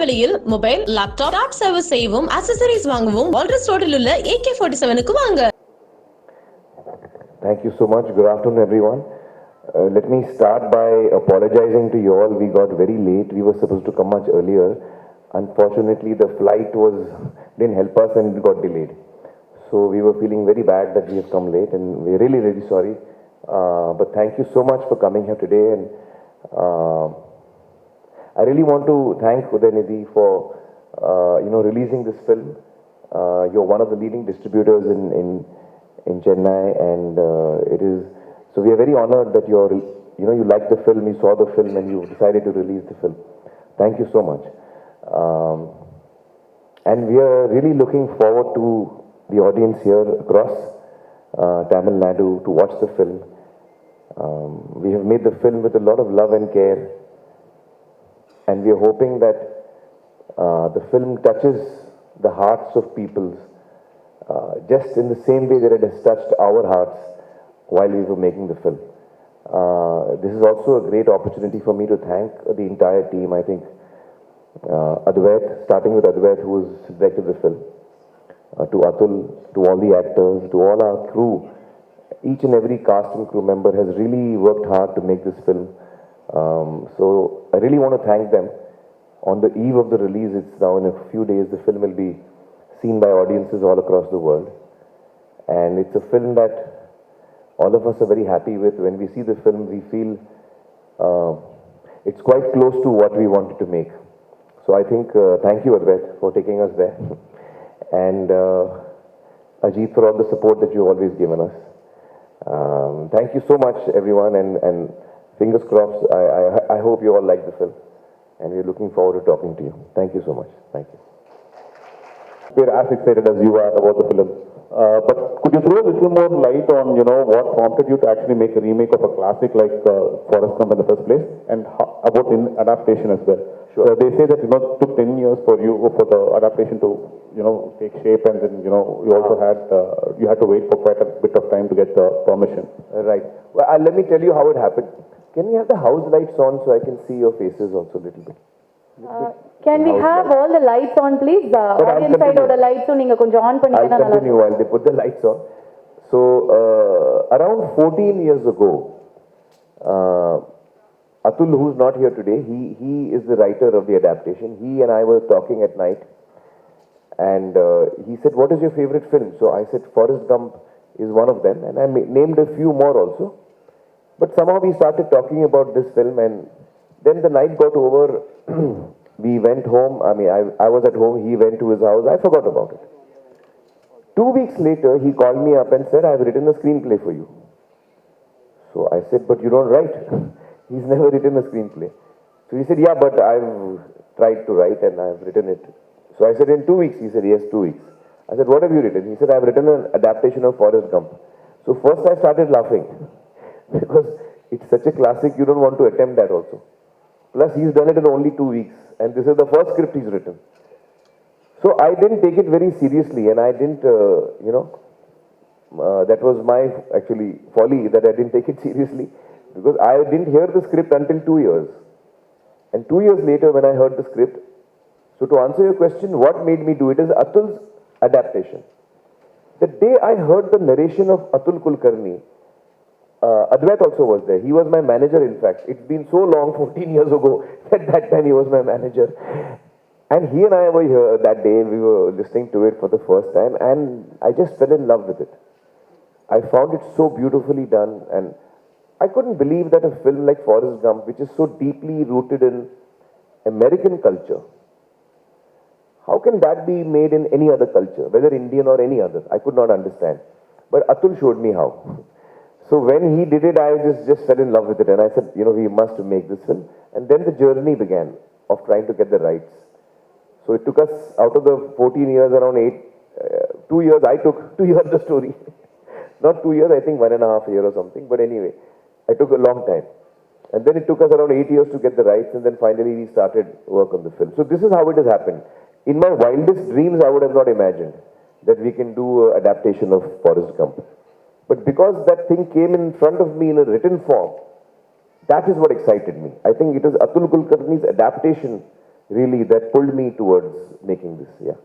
விலையில் mobile, laptop, top service செய்யவும், accessories வாங்கவும் Addres ரோட்டில் உள்ள AK47க்கு வாங்க. Thank you so much. Good afternoon, everyone. Let me start by apologizing to you all. We got very late. We were supposed to come much earlier. Unfortunately, the flight didn't help us and it got delayed. So we were feeling very bad that we have come late, and we're really, really sorry. But thank you so much for coming here today. And I really want to thank Udaynidhi for releasing this film. You're one of the leading distributors in Chennai, and it is so we are very honored that you liked the film, you saw the film, and you decided to release the film. Thank you so much. And we are really looking forward to the audience here across Tamil Nadu to watch the film. We have made the film with a lot of love and care, and we are hoping that the film touches the hearts of people just in the same way that it has touched our hearts while we were making the film. This is also a great opportunity for me to thank the entire team. I think Addres, starting with Addres, who has directed the film, to Atul, to all the actors, to all our crew. Each and every cast and crew member has really worked hard to make this film. So I really want to thank them. On the eve of the release, it's now in a few days, the film will be seen by audiences all across the world. And it's a film that all of us are very happy with. When we see the film, we feel it's quite close to what we wanted to make. So I think, thank you, Addres, for taking us there. And Ajit, for all the support that you've always given us. Thank you so much, everyone, and fingers crossed. I hope you all like the film, and we're looking forward to talking to you. Thank you so much. Thank you. We're as excited as you are about the film. But could you throw a little more light on, what prompted you to actually make a remake of a classic like Forrest Gump in the first place, and about adaptation as well? Sure. They say that, it took 10 years for the adaptation to, take shape, and then, you also had to wait for quite a bit of time to get the permission. Right. Well, let me tell you how it happened. Can we have the house lights on so I can see your faces also a little bit? Can we have all the lights on, please? The audience side of the lights, நீங்க கொஞ்சம் on பண்ணீங்கன்னா I'll continue while they put the lights on. So, around 14 years ago, Atul, who's not here today, he is the writer of the adaptation. He and I were talking at night, and he said, "What is your favorite film?" So I said, "Forrest Gump is one of them," and I named a few more also. But somehow we started talking about this film, and then the night got over. We went home. I mean, I was at home. He went to his house. I forgot about it. 2 weeks later, he called me up and said, "I've written a screenplay for you." So I said, "But you don't write." He's never written a screenplay. So he said, "Yeah, but I've tried to write and I've written it." So I said, "In 2 weeks?" He said, "Yes, 2 weeks." I said, "What have you written?" He said, "I've written an adaptation of Forrest Gump." So first I started laughing because it's such a classic, you don't want to attempt that also. Plus he's done it in only 2 weeks, and this is the first script he's written. So I didn't take it very seriously, and I didn't, that was my actually folly that I didn't take it seriously, because I didn't hear the script until 2 years. And 2 years later when I heard the script, so to answer your question, what made me do it is Atul's adaptation. The day I heard the narration of Atul Kulkarni, Addres also was there. He was my manager, in fact. It's been so long, 14 years ago, at that time he was my manager. And he and I were here that day, we were listening to it for the first time, and I just fell in love with it. I found it so beautifully done, and I couldn't believe that a film like Forrest Gump, which is so deeply rooted in American culture, how can that be made in any other culture, whether Indian or any other? I could not understand. But Atul showed me how. So when he did it, I just fell in love with it, and I said, we must make this film. And then the journey began of trying to get the rights. So it took us, out of the 14 years, around 2 years I took to hear the story. Not 2 years, I think 1.5 years or something. But anyway, I took a long time. And then it took us around 8 years to get the rights, and then finally we started work on the film. So this is how it has happened. In my wildest dreams, I would have not imagined that we can do an adaptation of Forrest Gump. But because that thing came in front of me in a written form, that is what excited me. I think it is Atul Kulkarni's adaptation really that pulled me towards making this. Yeah.